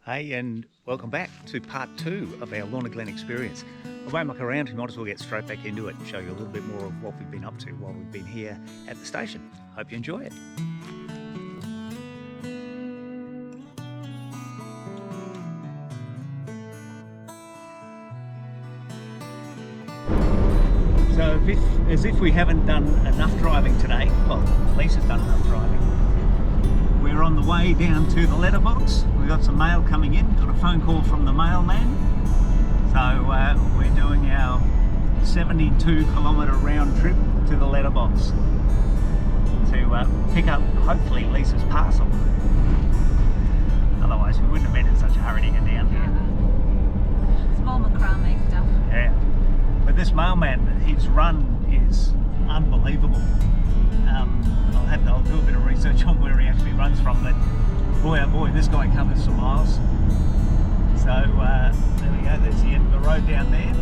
Hey, and welcome back to part 2 of our Lorna Glen experience. I won't muck around, we might as well get straight back into it and show you a little bit more of what we've been up to while we've been here at the station. Hope you enjoy it. So as if we haven't done enough driving today, well, Lisa's done enough driving. We're on the way down to the letterbox. We've got some mail coming in, got a phone call from the mailman. So we're doing our 72-kilometre round trip to the letterbox to pick up, hopefully, Lisa's parcel. Otherwise we wouldn't have been in such a hurry to get down here. Small macrame stuff. Yeah. But this mailman, his run is unbelievable. I'll do a bit of research on where he actually runs from, but boy oh boy, this guy covers some miles. So there we go, there's the end of the road down there.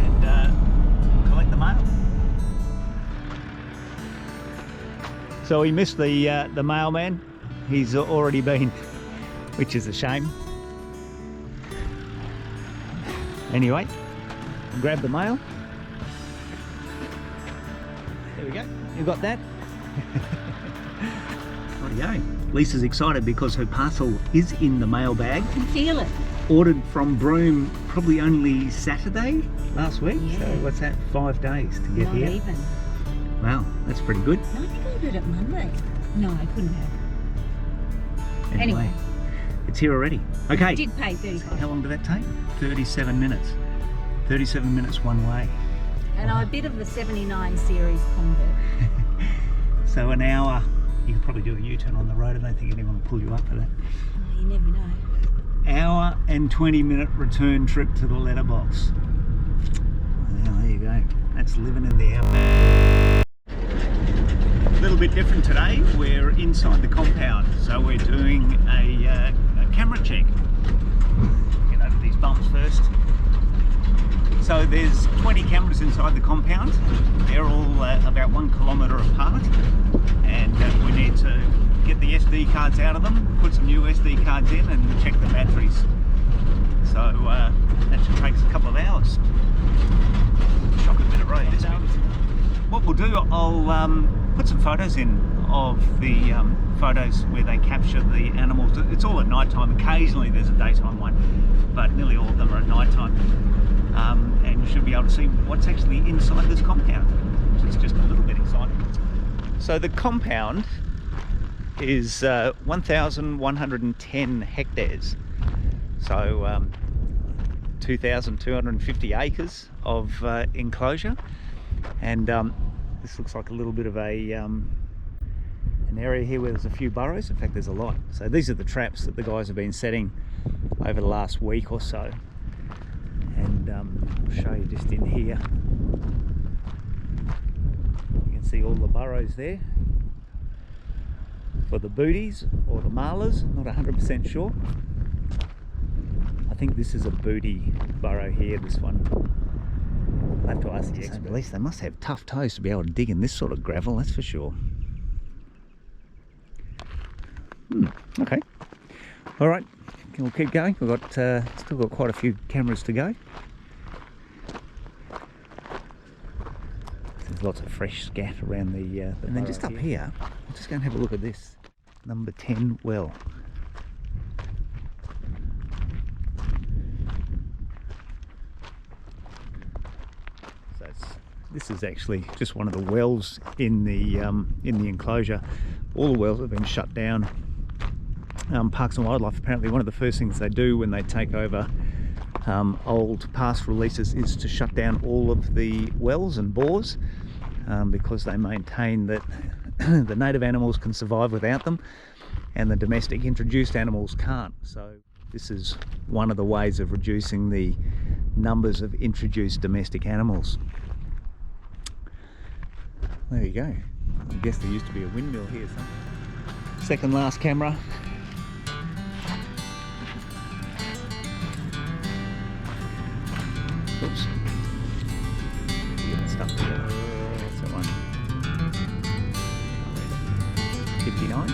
And we'll collect the mail. So we missed the mailman. He's already been, which is a shame. Anyway, we'll grab the mail. There we go, you got that? Rightio. Lisa's excited because her parcel is in the mail bag. I can feel it. Ordered from Broome probably only Saturday last week. Yeah. So what's that, 5 days to get Not here? even. Wow, that's pretty good. No, I think I did it Monday. No, I couldn't have. Anyway. It's here already. Okay. I did pay 35. How long did that take? 37 minutes. 37 minutes one way. And I'm a bit of a 79 series convert. So an hour, you could probably do a U-turn on the road. I don't think anyone will pull you up for that. Oh, you never know. Hour and 20-minute return trip to the letterbox. Well, there you go. That's living in the outback. A little bit different today. We're inside the compound, so we're doing a camera check. Get over these bumps first. So there's 20 cameras inside the compound. They're all about 1 kilometre apart, and we need to get the SD cards out of them, put some new SD cards in, and check the batteries. So that should take us a couple of hours. Shocking bit of road this bit. What we'll do, I'll put some photos in of the photos where they capture the animals. It's all at night time. Occasionally there's a daytime one, but nearly all of them are at night time. And you should be able to see what's actually inside this compound, which is just a little bit exciting. So the compound is 1,110 hectares. So 2,250 acres of enclosure, and this looks like a little bit of an area here where there's a few burrows. In fact, there's a lot. So these are the traps that the guys have been setting over the last week or so, and I'll show you just in here. You can see all the burrows there for the booties or the marlers. Not 100% sure. I think this is a booty burrow here, this one. I'll have to ask the expert. At least they must have tough toes to be able to dig in this sort of gravel, that's for sure. Okay. All right, we'll keep going. We've got still got quite a few cameras to go. There's lots of fresh scat around the and then just up here, I'm just going to have a look at this. Number 10 well. This is actually just one of the wells in the enclosure. All the wells have been shut down. Parks and Wildlife, apparently one of the first things they do when they take over old pastoral leases is to shut down all of the wells and bores, because they maintain that the native animals can survive without them and the domestic introduced animals can't. So this is one of the ways of reducing the numbers of introduced domestic animals. There you go. I guess there used to be a windmill here somewhere. Second last camera. Oops. Get the stuff together. That's that one. 59.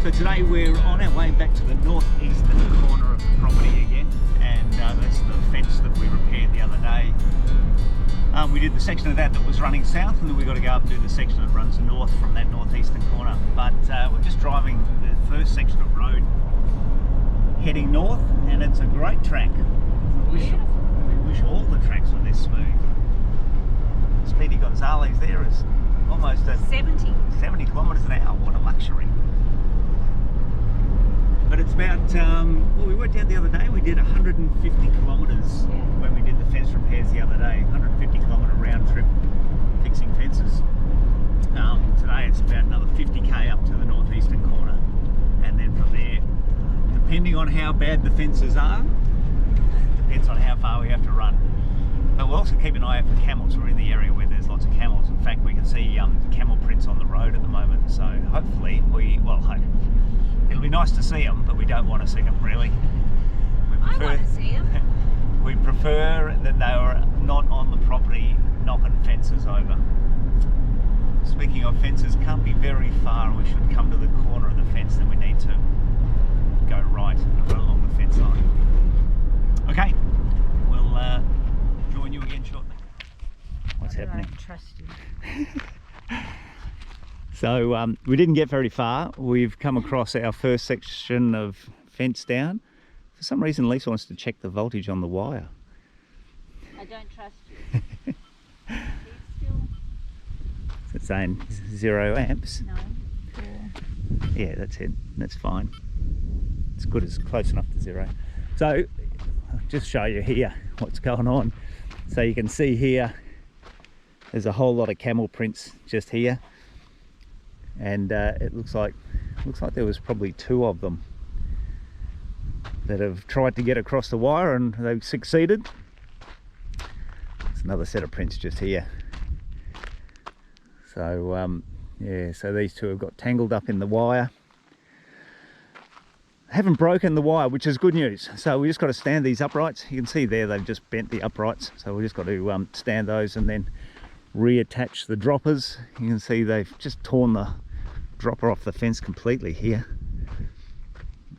So today we're on our way back to the northeastern corner of the property again, and that's the fence that we repaired the other day. We did the section of that was running south, and then we've got to go up and do the section that runs north from that northeastern corner. But we're just driving the first section of road heading north, and it's a great track. We wish all the tracks were this smooth. Speedy Gonzales there is almost at 70 kilometres an hour. What a luxury. But it's about, well, we worked out the other day, we did 150 kilometres when we did the fence repairs the other day. 150 kilometre round trip fixing fences. Today it's about another 50k up to the northeastern corner. And then from there, depending on how bad the fences are, depends on how far we have to run. But we'll also keep an eye out for camels. We're in the area where there's lots of camels. In fact, we can see camel prints on the road at the moment. So hopefully it'll be nice to see them, but we don't want to see them really. I want to see them. We prefer that they are not on the property knocking fences over. Speaking of fences, can't be very far. We should come to the corner of the fence, then we need to go right and run along the fence line. Okay, we'll join you again shortly. What's happening? I don't trust you. So we didn't get very far. We've come across our first section of fence down. For some reason Lisa wants to check the voltage on the wire. I don't trust you. It's saying 0 amps. No. Yeah, that's it. That's fine. It's good, it's close enough to 0. So I'll just show you here what's going on. So you can see here there's a whole lot of camel prints just here. And it looks like there was probably 2 of them that have tried to get across the wire, and they've succeeded. There's another set of prints just here. So yeah, so these 2 have got tangled up in the wire. Haven't broken the wire, which is good news. So we just got to stand these uprights. You can see there they've just bent the uprights, so we just got to stand those and then reattach the droppers. You can see they've just torn the dropper off the fence completely here.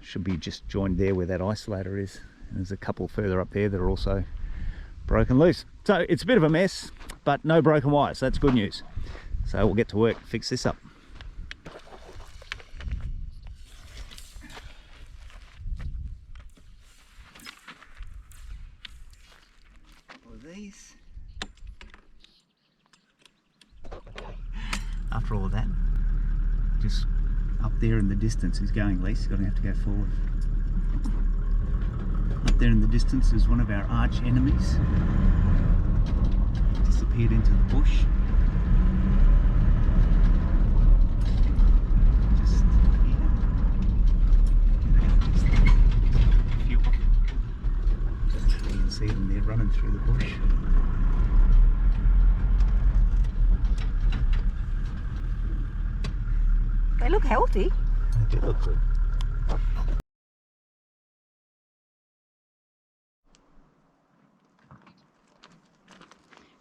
Should be just joined there where that isolator is. And there's a couple further up there that are also broken loose. So it's a bit of a mess, but no broken wires, so that's good news. So we'll get to work, fix this up. Couple of these. After all of that, just up there in the distance is going Lisa, you're going to have to go forward. Up there in the distance is one of our arch enemies. Disappeared into the bush. Just here. You can see them there running through the bush. They look healthy. They do look good.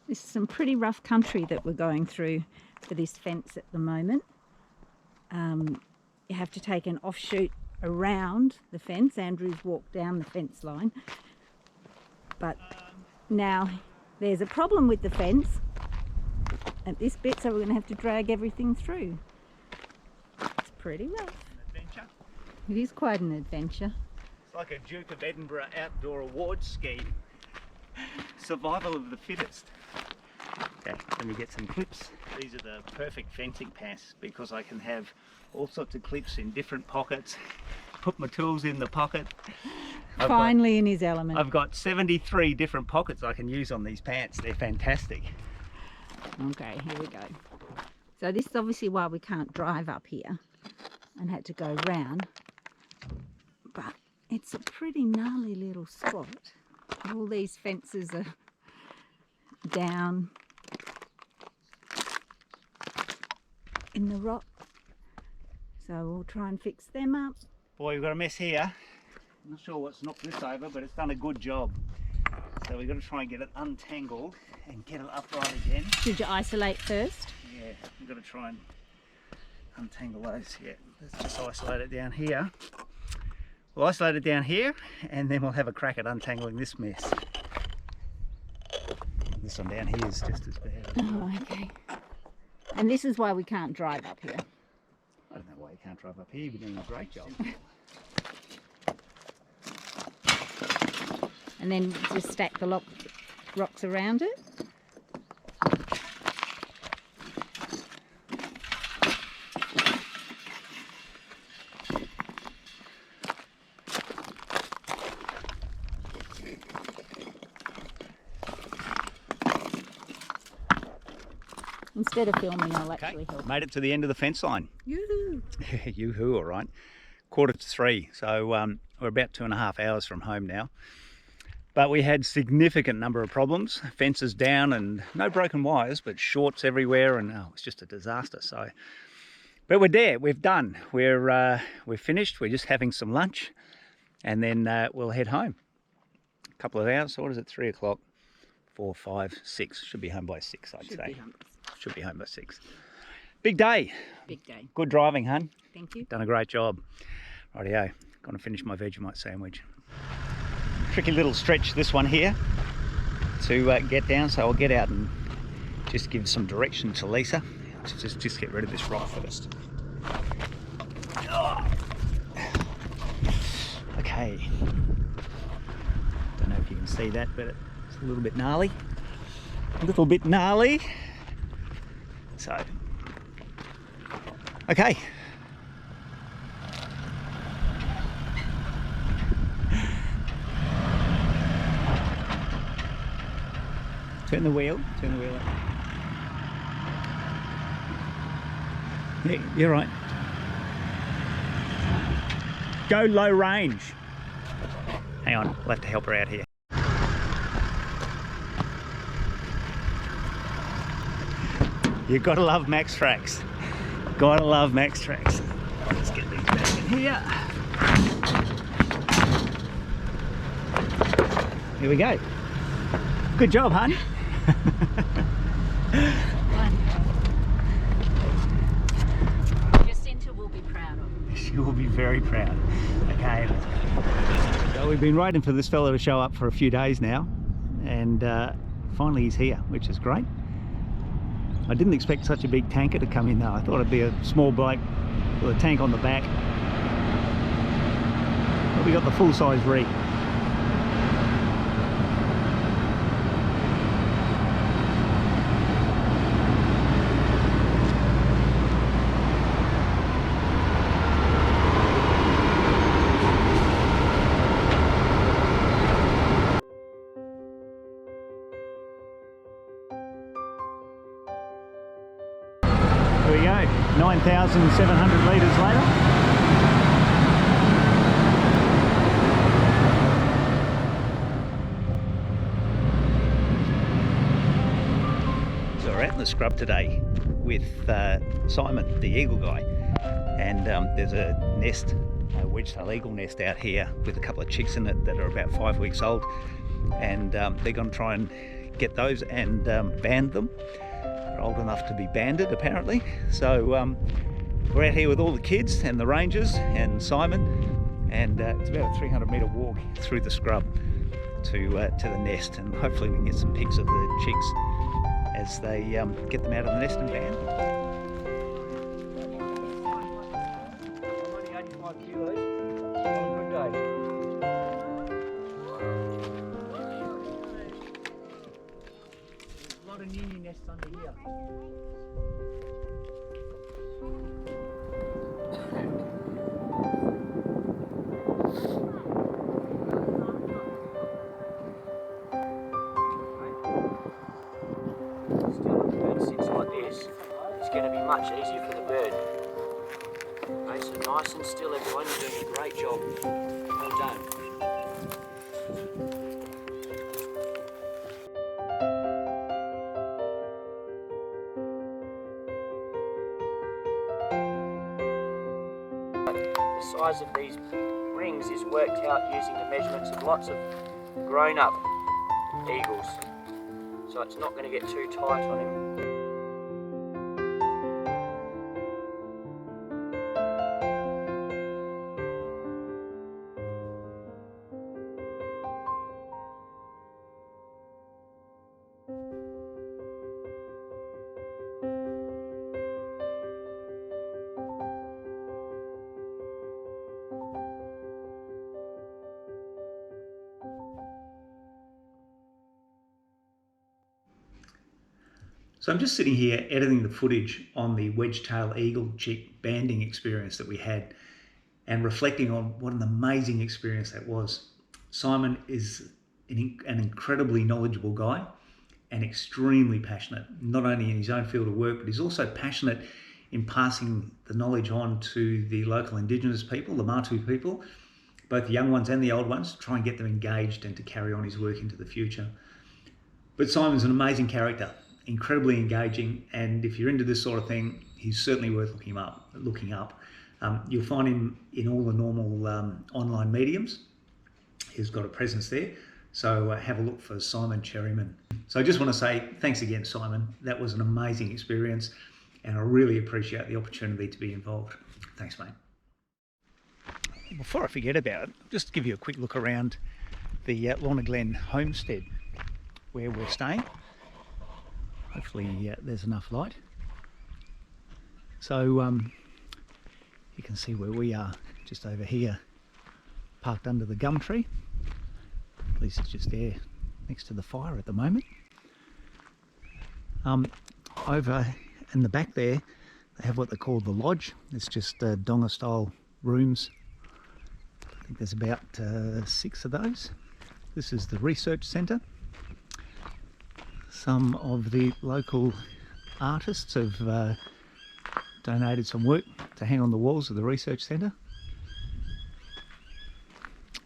This is some pretty rough country that we're going through for this fence at the moment. You have to take an offshoot around the fence. Andrew's walked down the fence line. But now there's a problem with the fence at this bit, so we're going to have to drag everything through. It's pretty rough. An adventure. It is quite an adventure. It's like a Duke of Edinburgh outdoor award scheme. Survival of the fittest. Okay, let me get some clips. These are the perfect fencing pants because I can have all sorts of clips in different pockets. Put my tools in the pocket. Finally in his element. I've got 73 different pockets I can use on these pants. They're fantastic. Okay, here we go. So this is obviously why we can't drive up here and had to go round. But it's a pretty gnarly little spot. All these fences are down in the rock. So we'll try and fix them up. Boy, we've got a mess here. I'm not sure what's knocked this over, but it's done a good job. So we've got to try and get it untangled and get it upright again. Should you isolate first? Yeah, we've got to try and untangle those. Yeah, let's just isolate it down here. We'll isolate it down here and then we'll have a crack at untangling this mess. This one down here is just as bad. Oh, okay. And this is why we can't drive up here. I don't know why you can't drive up here, you're doing a great job. And then just stack the rocks around it. Instead of filming, I'll actually help. Made it to the end of the fence line. Yoo-hoo! Yoo-hoo, all right. 2:45, so we're about 2.5 hours from home now. But we had significant number of problems. Fences down and no broken wires, but shorts everywhere, and oh, it's just a disaster. So, but we're there. We've done. We're finished. We're just having some lunch, and then we'll head home. A couple of hours. So what is it? 3 o'clock. 4, 5, 6. Should be home by 6, I'd say. Should be home by 6. Big day. Big day. Good driving, hun. Thank you. Done a great job. Rightio. Going to finish my Vegemite sandwich. Tricky little stretch, this one here, to get down. So I'll get out and just give some direction to Lisa. Just get rid of this rock first. Oh. Okay. Don't know if you can see that, but it's a little bit gnarly. A little bit gnarly. So, okay. Turn the wheel. Yeah, you're right. Go low range. Hang on, we'll have to help her out here. You've got to love Max Tracks. Gotta love Max Tracks. Let's get these back in here. Here we go. Good job, hun. Jacinta will be proud of you. She will be very proud. Okay. So we've been waiting for this fellow to show up for a few days now, and finally he's here, which is great. I didn't expect such a big tanker to come in though. I thought it'd be a small bloke with a tank on the back. But we got the full-size rig. There we go, 9,700 litres later. So we're out in the scrub today with Simon, the eagle guy, and there's a nest, a wedge-tail eagle nest out here with a couple of chicks in it that are about 5 weeks old, and they're going to try and get those and band them. They're old enough to be banded apparently. So we're out here with all the kids and the rangers and Simon, and it's about a 300-metre walk through the scrub to the nest, and hopefully we can get some pics of the chicks as they get them out of the nest and band them. I'm only 85 kilos on a good day. A lot of new nests under here. It's going to be much easier for the bird. Okay, so nice and still everyone, you're doing a great job. Well done. The size of these rings is worked out using the measurements of lots of grown-up eagles. So it's not going to get too tight on him. So I'm just sitting here editing the footage on the wedge-tail eagle chick banding experience that we had and reflecting on what an amazing experience that was. Simon is an incredibly knowledgeable guy and extremely passionate, not only in his own field of work, but he's also passionate in passing the knowledge on to the local Indigenous people, the Matuwa people, both the young ones and the old ones, to try and get them engaged and to carry on his work into the future. But Simon's an amazing character, incredibly engaging, and if you're into this sort of thing, he's certainly worth looking up. You'll find him in all the normal online mediums. He's got a presence there, so have a look for Simon Cherryman. So I just want to say thanks again, Simon. That was an amazing experience, and I really appreciate the opportunity to be involved. Thanks, mate. Before I forget about it, just to give you a quick look around the Lorna Glen homestead where we're staying. Hopefully there's enough light. So you can see where we are, just over here, parked under the gum tree. At least it's just there next to the fire at the moment. Over in the back there, they have what they call the lodge. It's just Donga style rooms. I think there's about 6 of those. This is the research centre. Some of the local artists have donated some work to hang on the walls of the research centre.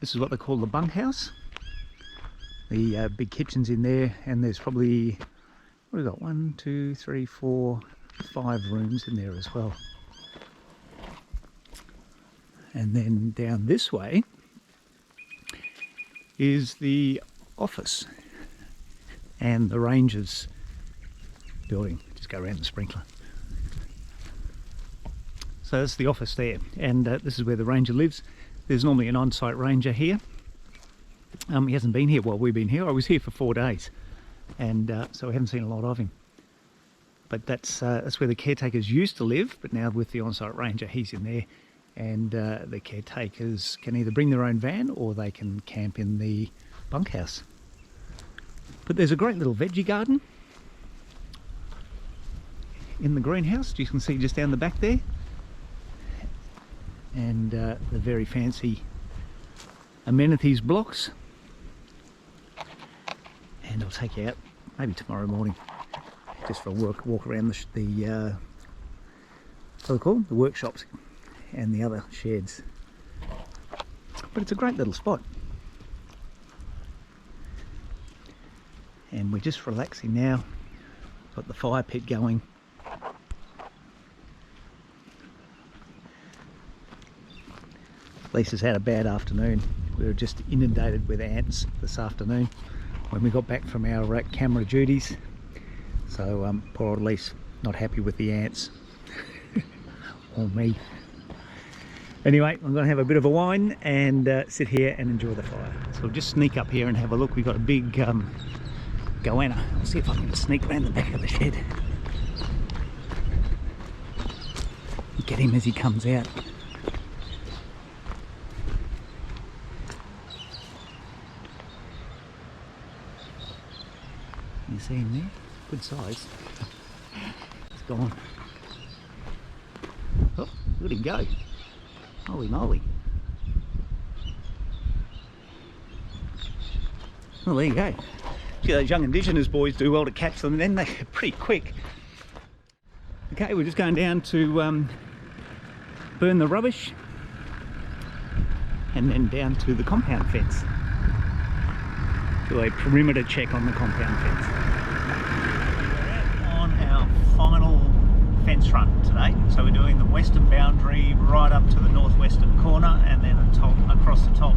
This is what they call the bunkhouse. The big kitchen's in there, and there's probably, what have we got, 1, 2, 3, 4, 5 rooms in there as well. And then down this way is the office and the Rangers building. Just go around the sprinkler. So that's the office there, and this is where the ranger lives. There's normally an on-site ranger here. He hasn't been here while we've been here. I was here for 4 days, and so I haven't seen a lot of him. But that's where the caretakers used to live, but now with the on-site ranger, he's in there, and the caretakers can either bring their own van or they can camp in the bunkhouse. But there's a great little veggie garden in the greenhouse, you can see just down the back there, and the very fancy amenities blocks. And I'll take you out maybe tomorrow morning just for a walk around the what are they called? The workshops and the other sheds. But it's a great little spot. And we're just relaxing now. Got the fire pit going. Lisa's had a bad afternoon. We were just inundated with ants this afternoon when we got back from our camera duties. So poor old Lisa, not happy with the ants. Or me. Anyway, I'm going to have a bit of a wine and sit here and enjoy the fire. So we'll just sneak up here and have a look. We've got a big goanna. I'll see if I can sneak around the back of the shed. Get him as he comes out. You see him there? Good size. He's gone. Oh, look at him go. Holy moly. Well, there you go. See, those young Indigenous boys do well to catch them, and then they're pretty quick. Okay, we're just going down to burn the rubbish, and then down to the compound fence. Do a perimeter check on the compound fence. We're out on our final fence run today. So we're doing the western boundary right up to the northwestern corner, and then across the top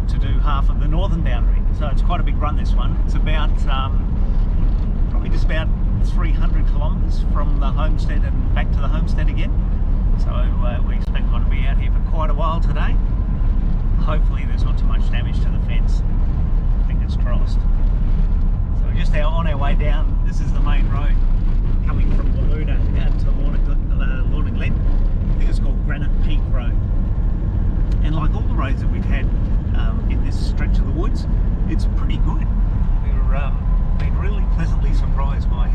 to do half of the northern boundary. So it's quite a big run, this one. It's about probably just about 300 kilometres from the homestead and back to the homestead again. So we expect we're going to be out here for quite a while today. Hopefully there's not too much damage to the fence. Fingers crossed. So we're just on our way down. This is the main road coming from Walloona out to Lorna Glen. I think it's called Granite Peak Road. And like all the roads that we've had in this stretch of the woods, it's pretty good. We've been really pleasantly surprised by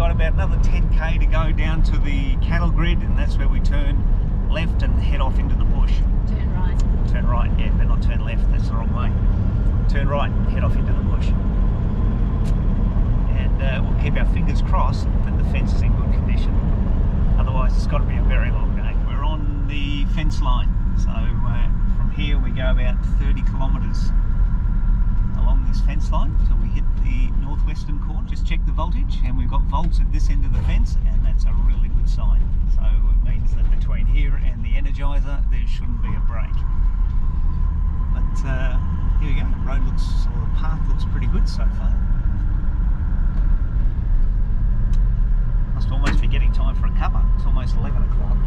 got about another 10k to go down to the cattle grid, and that's where we turn left and head off into the bush. Turn right. Turn right, yeah, but not turn left, that's the wrong way. Turn right and head off into the bush. And we'll keep our fingers crossed that the fence is in good condition. Otherwise it's got to be a very long day. We're on the fence line, so from here we go about 30 kilometres along this fence line till we hit the northwestern corner. Just check the voltage, and we've got volts at this end of the fence, and that's a really good sign. So it means that between here and the Energizer there shouldn't be a break. But here we go, road looks, or the path looks pretty good so far. Must almost be getting time for a cuppa. It's almost 11 o'clock.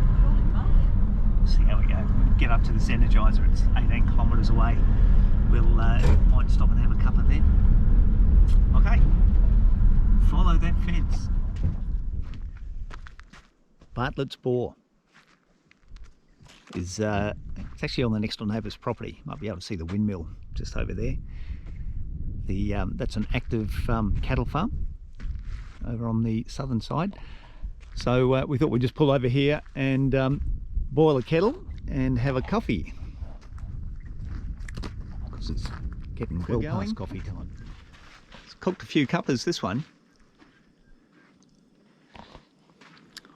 See how we go. We'll get up to this Energizer, it's 18 kilometres away. We'll might stop and have a cuppa then. Okay, follow that fence. Bartlett's Bore is it's actually on the next door neighbour's property. Might be able to see the windmill just over there. The that's an active cattle farm over on the southern side. So we thought we'd just pull over here and boil a kettle and have a coffee, because it's getting well past coffee time. It's cooked a few cuppas, this one.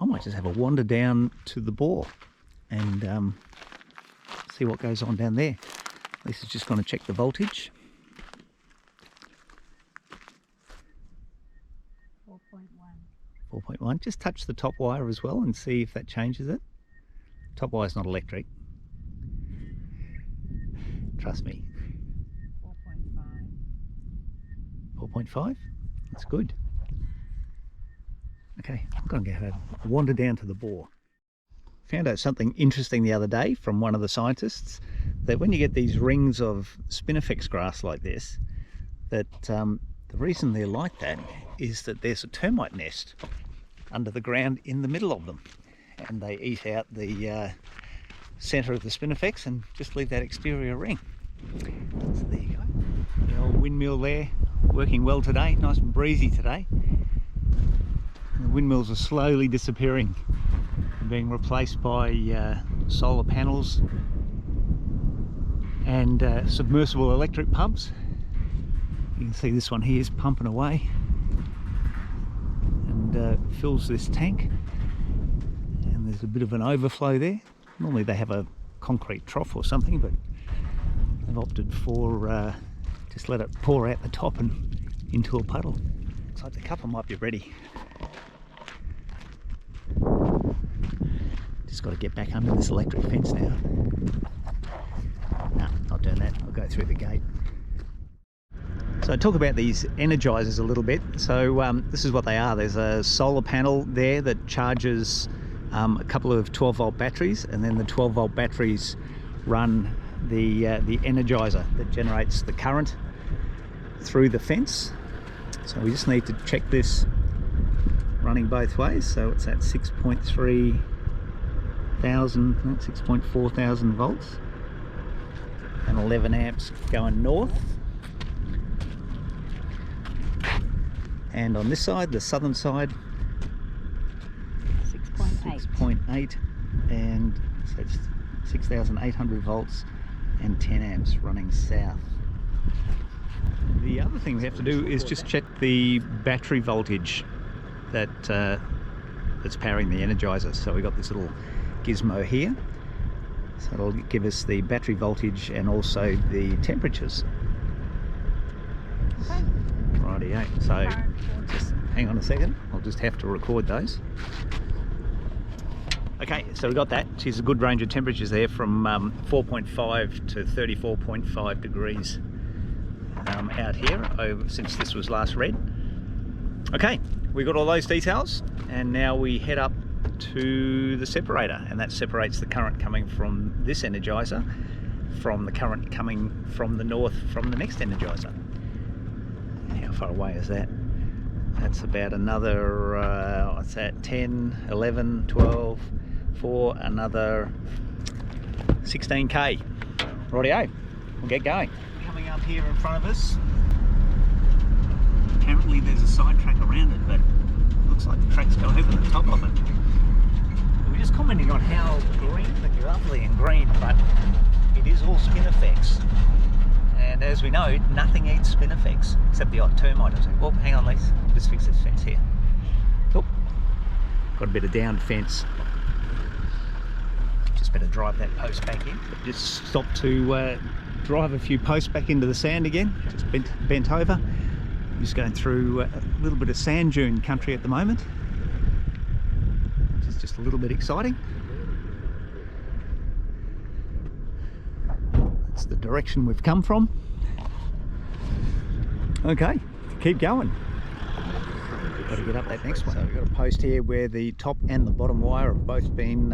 I might just have a wander down to the bore and see what goes on down there. This is just going to check the voltage. 4.1. Just touch the top wire as well and see if that changes it. Top wire's not electric. Trust me. 4.5. That's good. Okay, I'm going to go wander down to the bore. Found out something interesting the other day from one of the scientists, that when you get these rings of spinifex grass like this, that the reason they're like that is that there's a termite nest under the ground in the middle of them, and they eat out the centre of the spinifex and just leave that exterior ring. So there you go. The old windmill there, working well today, nice and breezy today. And the windmills are slowly disappearing and being replaced by solar panels and submersible electric pumps. You can see this one here is pumping away and fills this tank, and there's a bit of an overflow there. Normally they have a concrete trough or something, but they've opted for just let it pour out the top and into a puddle. Looks like the cuppa might be ready. Just got to get back under this electric fence now. No, not doing that. I'll go through the gate. So talk about these Energizers a little bit. So this is what they are. There's a solar panel there that charges a couple of 12-volt batteries, and then the 12-volt batteries run the Energizer that generates the current through the fence. So we just need to check this running both ways. So it's at 6.4 thousand volts and 11 amps going north. And on this side, the southern side, 6.8, and so it's 6,800 volts and 10 amps running south. The other thing we have to do is just check the battery voltage that that's powering the Energizer. So we've got this little gizmo here, so it'll give us the battery voltage and also the temperatures. Okay. Rightio. So just hang on a second, I'll just have to record those. Okay, so we got that. She's a good range of temperatures there, from 4.5 to 34.5 degrees out here since this was last read. Okay, we got all those details, and now we head up to the separator, and that separates the current coming from this Energizer from the current coming from the north from the next Energizer. How far away is that? That's about another what's that, 10, 11, 12, 4, another 16k. Rightio, we'll get going. Coming up here in front of us, apparently there's a sidetrack around it, but looks like the tracks go over the top of it. We're just commenting on how green, lovely and green, but it is all spinifex. And as we know, nothing eats spinifex except the odd termite or something. Oh, hang on, Lise. Just fix this fence here. Oh, got a bit of downed fence. Just better drive that post back in. Just stop to drive a few posts back into the sand again. Just bent over. Just going through a little bit of sand dune country at the moment, which is just a little bit exciting. That's the direction we've come from. Okay, keep going. Got to get up that next one. So we've got a post here where the top and the bottom wire have both been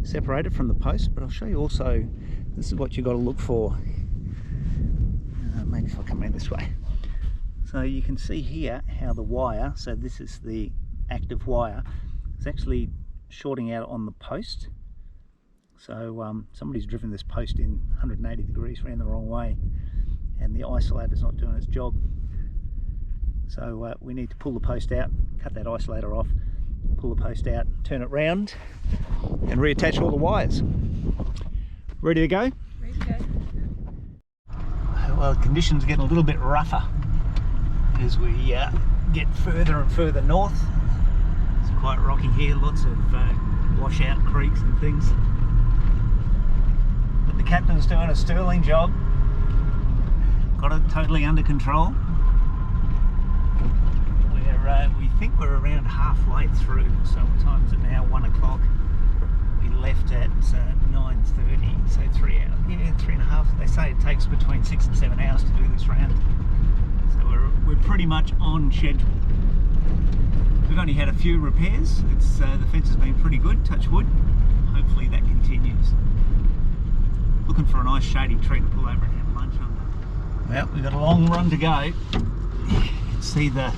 separated from the post, but I'll show you also, this is what you've got to look for. Maybe if I come in this way. So you can see here how the wire, so this is the active wire, is actually shorting out on the post. So somebody's driven this post in 180 degrees, ran the wrong way, and the isolator's not doing its job. So we need to pull the post out, cut that isolator off, pull the post out, turn it round, and reattach all the wires. Ready to go? Ready to go. Well, the conditions are getting a little bit rougher as we get further and further north. It's quite rocky here, lots of washout creeks and things. But the captain's doing a sterling job. Got it totally under control. We think we're around halfway through. So what time is it now? 1 o'clock. We left at 9:30, so 3 hours. Yeah, 3.5. They say it takes between 6 and 7 hours to do this round. So we're pretty much on schedule. We've only had a few repairs. It's the fence has been pretty good, touch wood. Hopefully that continues. Looking for a nice shady tree to pull over and have lunch on. Well, we've got a long run to go. You can see the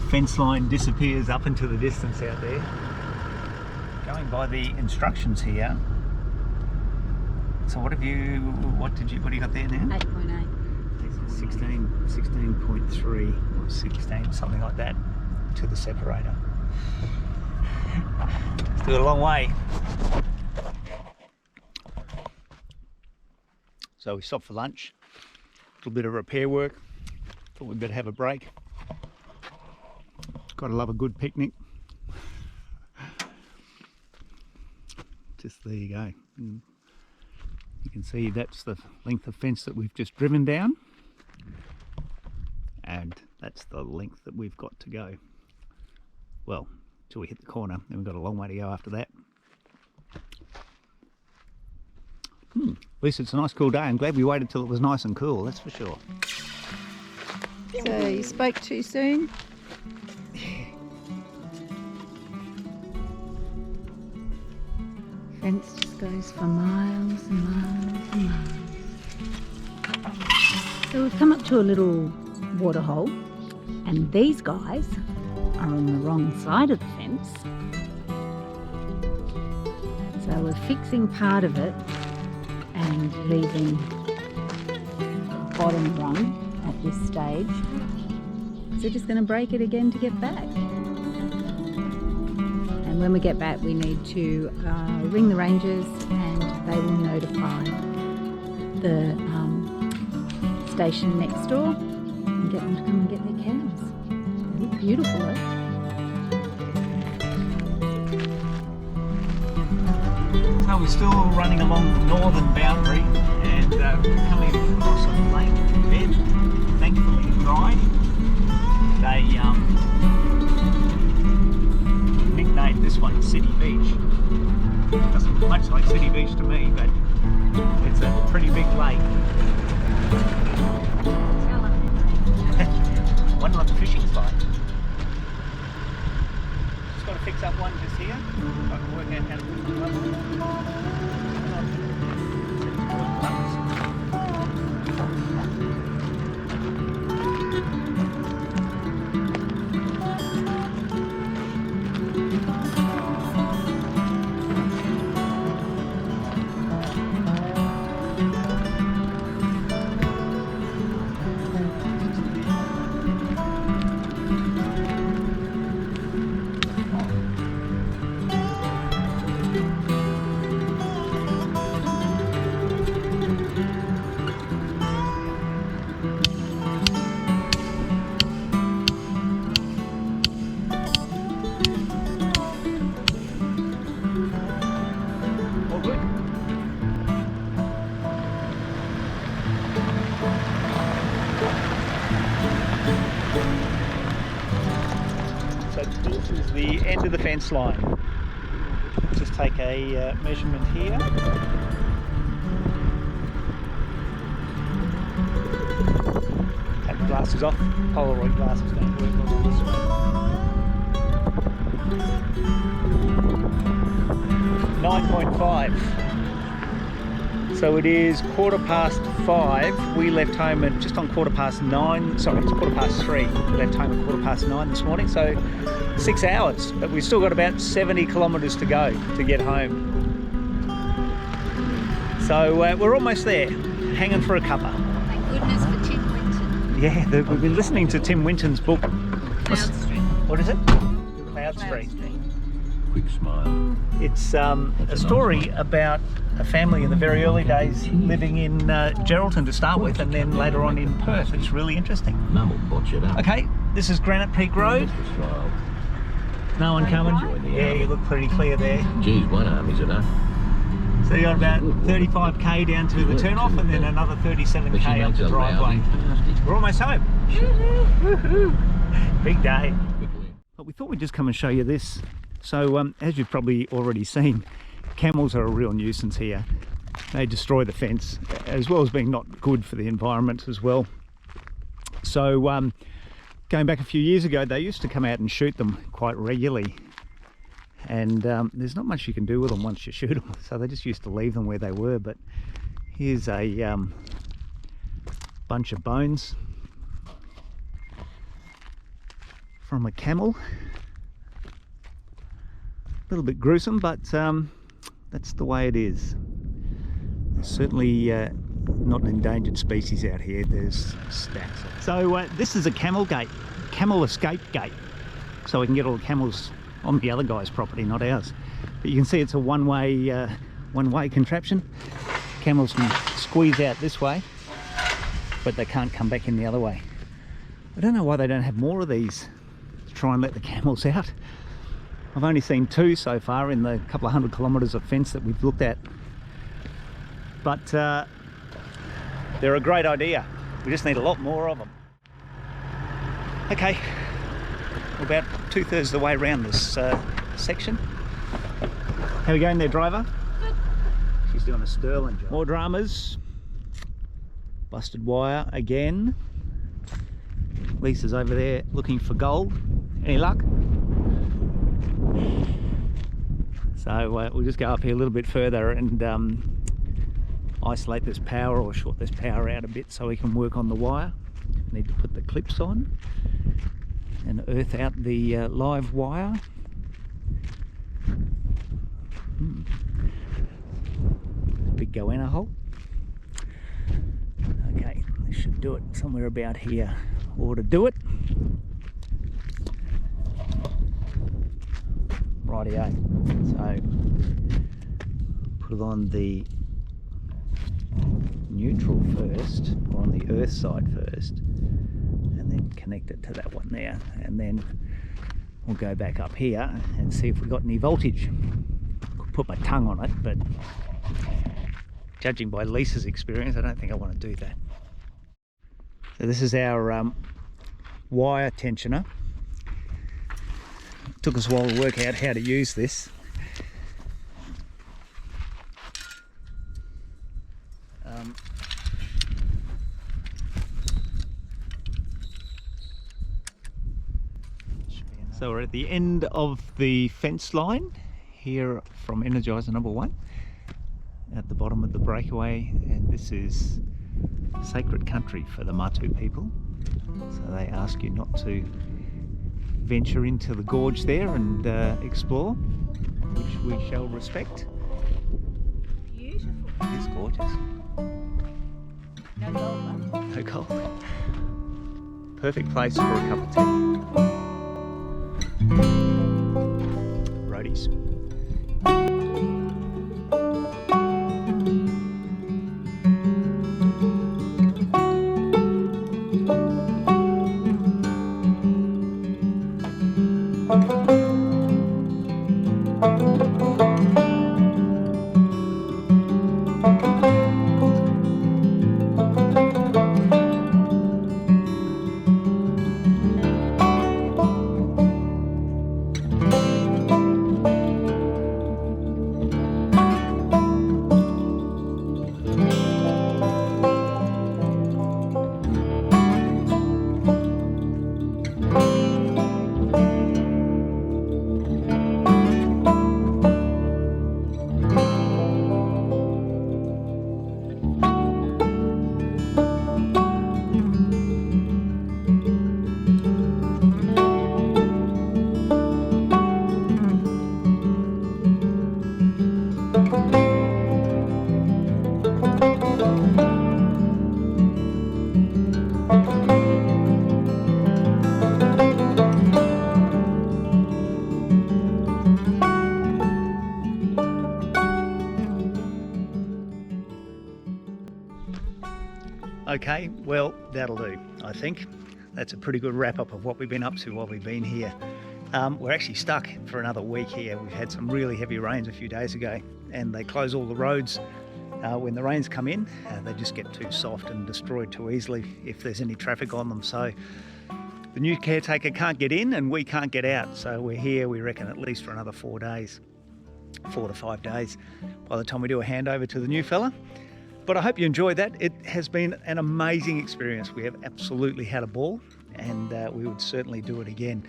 fence line disappears up into the distance out there. Going by the instructions here. So what do you got there now? 8.8. 16.3 or 16, something like that, to the separator. Still a long way. So we stopped for lunch, a little bit of repair work. Thought we'd better have a break. Gotta love a good picnic. Just there you go. And you can see that's the length of fence that we've just driven down, and that's the length that we've got to go. Well, till we hit the corner, then we've got a long way to go after that. At least it's a nice cool day. I'm glad we waited till it was nice and cool, that's for sure. So you spoke too soon? Fence just goes for miles and miles and miles. So we've come up to a little water hole, and these guys are on the wrong side of the fence. So we're fixing part of it and leaving the bottom rung at this stage. So just going to break it again to get back. And when we get back, we need to ring the rangers, and they will notify the station next door and get them to come and get their cows. They look beautiful, eh? So we're still running along the northern boundary, and we're coming across a lake bed, thankfully dry. They nicknamed this one City Beach. Doesn't look much like City Beach to me, but it's a pretty big lake. Wonder what the fishing's like. Just got to fix up one just here. I can work out how to put the other one. the end of the fence line. Let's just take a measurement here. Take the glasses off. Polaroid glasses don't work on this one. 9.5. So it is 5:15. We left home at just on 9:15. Sorry, it's 3:15. We left home at 9:15 this morning. So 6 hours, but we've still got about 70 kilometres to go to get home. So we're almost there, hanging for a cuppa. Thank goodness for Tim Winton. Yeah, we've been listening to Tim Winton's book. Cloud Street. What is it? Cloud Street. Quick smile. It's a story about a family in the very early days living in Geraldton to start with, and then later on in Perth. It's really interesting. No, botch it up. Okay, this is Granite Peak Road. Just a smile. No one coming? Yeah, you look pretty clear there. Geez, one arm is enough. So you got about 35k down to the turn-off, and then another 37k up the driveway. We're almost home. Big day. But we thought we'd just come and show you this. So as you've probably already seen, camels are a real nuisance here. They destroy the fence, as well as being not good for the environment as well. So going back a few years ago, they used to come out and shoot them quite regularly. And there's not much you can do with them once you shoot them. So they just used to leave them where they were. But here's a bunch of bones from a camel. A little bit gruesome, but that's the way it is. There's certainly not an endangered species out here. There's stacks. So this is a camel gate, camel escape gate. So we can get all the camels on the other guy's property, not ours. But you can see it's a one-way contraption. Camels can squeeze out this way, but they can't come back in the other way. I don't know why they don't have more of these to try and let the camels out. I've only seen 2 so far in the couple of 100 kilometres of fence that we've looked at. But they're a great idea. We just need a lot more of them. Okay, we're about 2/3 of the way around this section. How we going there, driver? Good. She's doing a sterling job. More dramas. Busted wire again. Lisa's over there looking for gold. Any luck? So we'll just go up here a little bit further and isolate this power, or short this power out a bit so we can work on the wire. Need to put the clips on and earth out the live wire. Big goanna hole. Okay, this should do it somewhere about here. Or to do it. Rightio. So put it on the neutral first, or on the earth side first, and then connect it to that one there, and then we'll go back up here and see if we've got any voltage. Could put my tongue on it, but judging by Lisa's experience, I don't think I want to do that. So this is our wire tensioner. It took us a while to work out how to use this. So we're at the end of the fence line here from Energizer number 1 at the bottom of the breakaway, and this is sacred country for the Matu people, so they ask you not to venture into the gorge there and explore, which we shall respect. Beautiful. It is gorgeous. No gold, though. No gold. Perfect place for a cup of tea. Roadies. Okay, well, that'll do, I think. That's a pretty good wrap-up of what we've been up to while we've been here. We're actually stuck for another week here. We've had some really heavy rains a few days ago, and they close all the roads. When the rains come in, they just get too soft and destroyed too easily if there's any traffic on them. So the new caretaker can't get in and we can't get out. So we're here, we reckon, at least for another 4 days, 4 to 5 days, by the time we do a handover to the new fella. But I hope you enjoyed that. It has been an amazing experience. We have absolutely had a ball, and we would certainly do it again.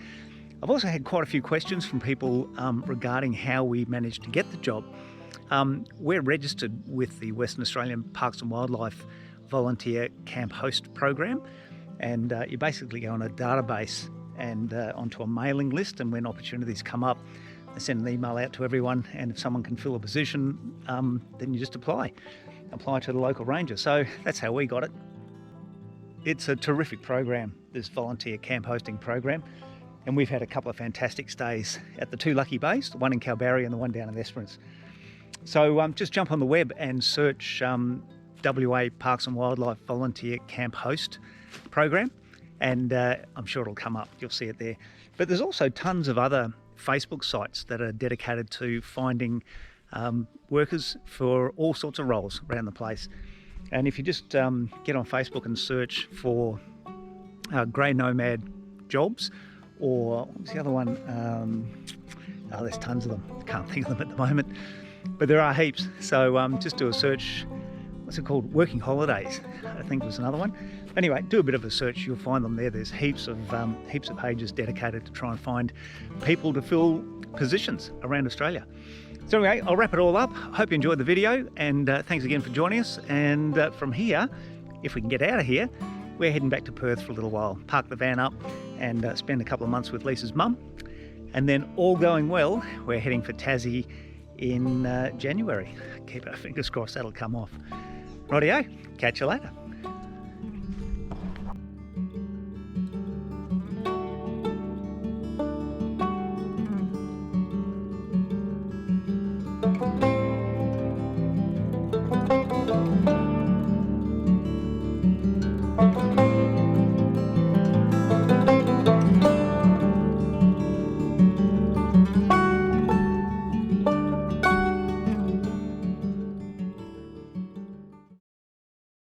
I've also had quite a few questions from people regarding how we managed to get the job. We're registered with the Western Australian Parks and Wildlife Volunteer Camp Host Program, and you basically go on a database and onto a mailing list, and when opportunities come up, they send an email out to everyone, and if someone can fill a position, then you just apply to the local ranger. So that's how we got it. It's a terrific program, this volunteer camp hosting program, and we've had a couple of fantastic stays at the 2 lucky bays, the one in Kalbarri and the one down in Esperance. So just jump on the web and search WA Parks and Wildlife Volunteer Camp Host Program, and I'm sure it'll come up. You'll see it there. But there's also tons of other Facebook sites that are dedicated to finding workers for all sorts of roles around the place. And if you just get on Facebook and search for grey nomad jobs, or what's the other one? There's tons of them. Can't think of them at the moment, but there are heaps. So just do a search. What's it called? Working holidays, I think was another one. Anyway, do a bit of a search. You'll find them there. There's heaps of pages dedicated to try and find people to fill positions around Australia. So anyway, I'll wrap it all up. Hope you enjoyed the video, and thanks again for joining us. And from here, if we can get out of here, we're heading back to Perth for a little while. Park the van up and spend a couple of months with Lisa's mum. And then, all going well, we're heading for Tassie in January. Keep our fingers crossed that'll come off. Rightio, catch you later.